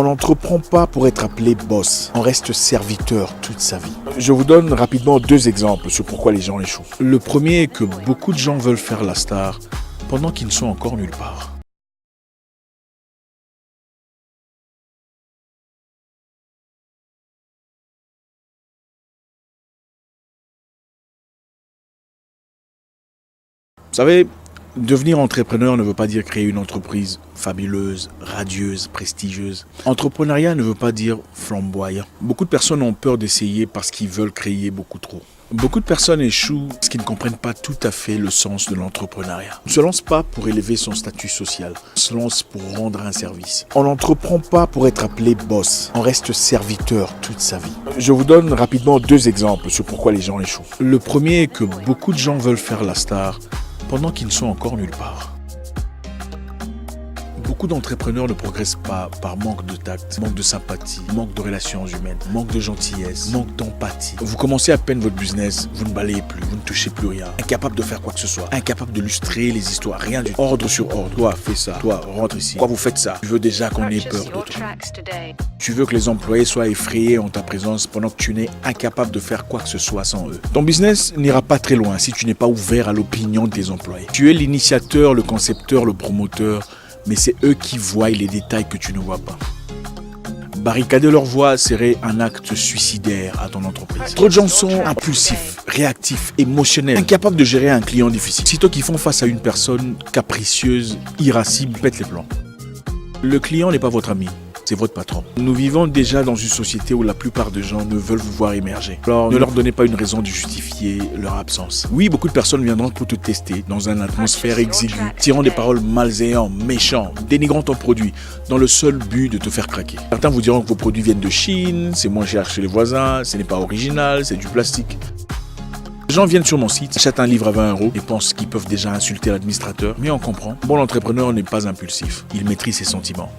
On n'entreprend pas pour être appelé boss, on reste serviteur toute sa vie. Je vous donne rapidement 2 exemples sur pourquoi les gens échouent. Le premier est que beaucoup de gens veulent faire la star pendant qu'ils ne sont encore nulle part. Vous savez, devenir entrepreneur ne veut pas dire créer une entreprise fabuleuse, radieuse, prestigieuse. Entrepreneuriat ne veut pas dire flamboyant. Beaucoup de personnes ont peur d'essayer parce qu'ils veulent créer beaucoup trop. Beaucoup de personnes échouent parce qu'ils ne comprennent pas tout à fait le sens de l'entrepreneuriat. On ne se lance pas pour élever son statut social, on se lance pour rendre un service. On n'entreprend pas pour être appelé boss, on reste serviteur toute sa vie. Je vous donne rapidement 2 exemples sur pourquoi les gens échouent. Le premier est que beaucoup de gens veulent faire la star pendant qu'ils ne sont encore nulle part. Beaucoup d'entrepreneurs ne progressent pas par manque de tact, manque de sympathie, manque de relations humaines, manque de gentillesse, manque d'empathie. Vous commencez à peine votre business, vous ne balayez plus, vous ne touchez plus rien, incapable de faire quoi que ce soit, incapable de lustrer les histoires, rien du tout. Ordre sur ordre, toi fais ça, toi rentre ici, pourquoi vous faites ça? Tu veux déjà qu'on ait peur de toi. Tu veux que les employés soient effrayés en ta présence pendant que tu n'es incapable de faire quoi que ce soit sans eux. Ton business n'ira pas très loin si tu n'es pas ouvert à l'opinion de tes employés. Tu es l'initiateur, le concepteur, le promoteur, mais c'est eux qui voient les détails que tu ne vois pas. Barricader leur voix serait un acte suicidaire à ton entreprise. Trop de gens sont impulsifs, réactifs, émotionnels, incapables de gérer un client difficile. Sitôt qu'ils font face à une personne capricieuse, irascible, pète les plombs. Le client n'est pas votre ami, c'est votre patron. Nous vivons déjà dans une société où la plupart des gens ne veulent vous voir émerger. Alors ne leur donnez pas une raison de justifier leur absence. Oui, beaucoup de personnes viendront pour te tester dans une atmosphère exiguë, tirant des paroles malveillantes, méchantes, dénigrant ton produit, dans le seul but de te faire craquer. Certains vous diront que vos produits viennent de Chine, c'est moins cher chez les voisins, ce n'est pas original, c'est du plastique. Les gens viennent sur mon site, achètent un livre à 20 € et pensent qu'ils peuvent déjà insulter l'administrateur. Mais on comprend, bon entrepreneur n'est pas impulsif, il maîtrise ses sentiments.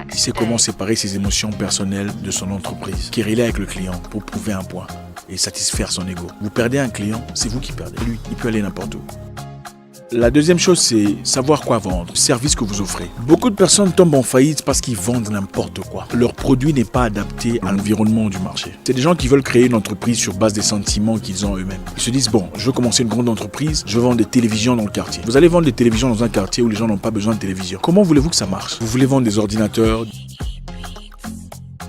Il sait comment séparer ses émotions personnelles de son entreprise. Quereller avec le client pour prouver un point et satisfaire son ego. Vous perdez un client, c'est vous qui perdez. Lui, il peut aller n'importe où. La deuxième chose, c'est savoir quoi vendre, le service que vous offrez. Beaucoup de personnes tombent en faillite parce qu'ils vendent n'importe quoi. Leur produit n'est pas adapté à l'environnement du marché. C'est des gens qui veulent créer une entreprise sur base des sentiments qu'ils ont eux-mêmes. Ils se disent, bon, je veux commencer une grande entreprise, je veux vendre des télévisions dans le quartier. Vous allez vendre des télévisions dans un quartier où les gens n'ont pas besoin de télévision. Comment voulez-vous que ça marche? Vous voulez vendre des ordinateurs,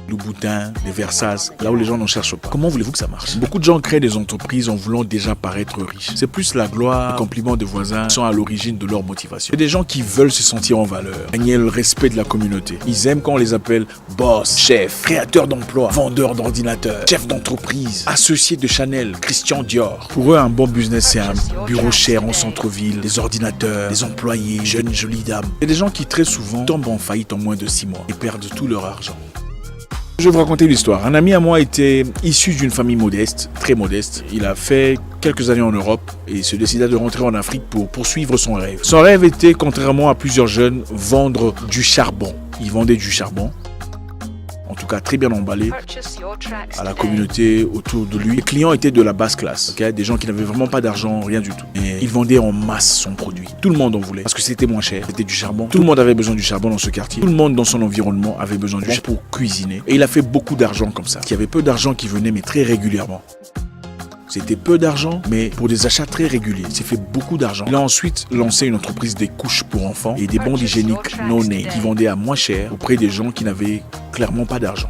Louboutin, des Versas, là où les gens n'en cherchent pas. Comment voulez-vous que ça marche? Beaucoup de gens créent des entreprises en voulant déjà paraître riches. C'est plus la gloire, les compliments des voisins qui sont à l'origine de leur motivation. C'est des gens qui veulent se sentir en valeur, gagner le respect de la communauté. Ils aiment quand on les appelle boss, chef, créateur d'emplois, vendeur d'ordinateurs, chef d'entreprise, associé de Chanel, Christian Dior. Pour eux, un bon business, c'est un bureau cher en centre-ville, des ordinateurs, des employés, jeunes jolies dames. C'est des gens qui très souvent tombent en faillite en moins de 6 mois et perdent tout leur argent. Je vais vous raconter l'histoire. Un ami à moi était issu d'une famille modeste, très modeste. Il a fait quelques années en Europe et se décida de rentrer en Afrique pour poursuivre son rêve. Son rêve était, contrairement à plusieurs jeunes, vendre du charbon. Il vendait du charbon, en tout cas très bien emballé, à la communauté autour de lui. Les clients étaient de la basse classe, okay? Des gens qui n'avaient vraiment pas d'argent, rien du tout. Et il vendait en masse son produit. Tout le monde en voulait, parce que c'était moins cher, c'était du charbon. Tout le monde avait besoin du charbon dans ce quartier. Tout le monde dans son environnement avait besoin du charbon pour cuisiner. Et il a fait beaucoup d'argent comme ça. Il y avait peu d'argent qui venait, mais très régulièrement. C'était peu d'argent, mais pour des achats très réguliers. Il s'est fait beaucoup d'argent. Il a ensuite lancé une entreprise des couches pour enfants et des bandes hygiéniques no-name qui vendaient à moins cher auprès des gens qui n'avaient clairement pas d'argent.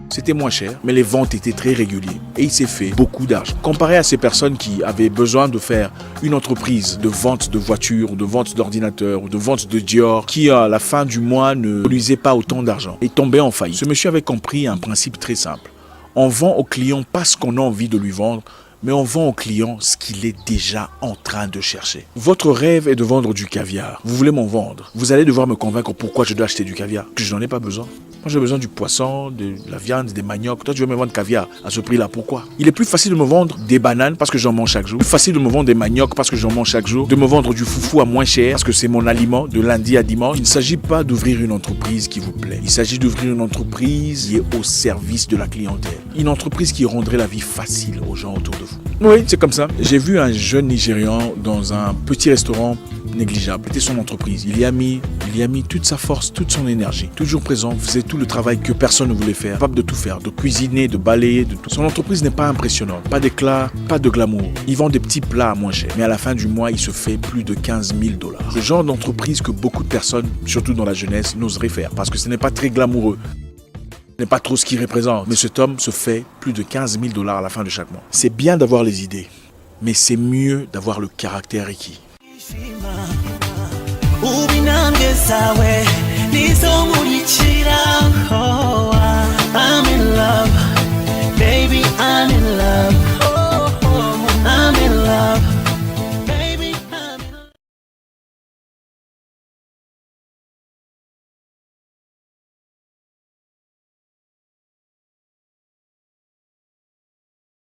C'était moins cher, mais les ventes étaient très régulières. Et il s'est fait beaucoup d'argent. Comparé à ces personnes qui avaient besoin de faire une entreprise de vente de voitures, de vente d'ordinateurs, ou de vente de Dior, qui à la fin du mois ne produisait pas autant d'argent et tombait en faillite. Ce monsieur avait compris un principe très simple. On vend au client pas ce qu'on a envie de lui vendre, mais on vend au client ce qu'il est déjà en train de chercher. Votre rêve est de vendre du caviar. Vous voulez m'en vendre. Vous allez devoir me convaincre pourquoi je dois acheter du caviar. Que je n'en ai pas besoin. Moi, j'ai besoin du poisson, de la viande, des maniocs. Toi, tu veux me vendre caviar à ce prix-là. Pourquoi? Il est plus facile de me vendre des bananes parce que j'en mange chaque jour. Plus facile de me vendre des maniocs parce que j'en mange chaque jour. De me vendre du foufou à moins cher parce que c'est mon aliment de lundi à dimanche. Il ne s'agit pas d'ouvrir une entreprise qui vous plaît. Il s'agit d'ouvrir une entreprise qui est au service de la clientèle. Une entreprise qui rendrait la vie facile aux gens autour de vous. Oui, c'est comme ça. J'ai vu un jeune Nigérian dans un petit restaurant négligeable. C'était son entreprise. Il y a mis toute sa force, toute son énergie. Toujours présent, faisait tout le travail que personne ne voulait faire. Capable de tout faire, de cuisiner, de balayer, de tout. Son entreprise n'est pas impressionnante. Pas d'éclat, pas de glamour. Il vend des petits plats à moins cher. Mais à la fin du mois, il se fait plus de 15 000 $. Le genre d'entreprise que beaucoup de personnes, surtout dans la jeunesse, n'oseraient faire. Parce que ce n'est pas très glamoureux. Ce n'est pas trop ce qu'il représente. Mais cet homme se fait plus de 15 000 $ à la fin de chaque mois. C'est bien d'avoir les idées. Mais c'est mieux d'avoir le caractère requis. I'm in love, baby, I'm in love.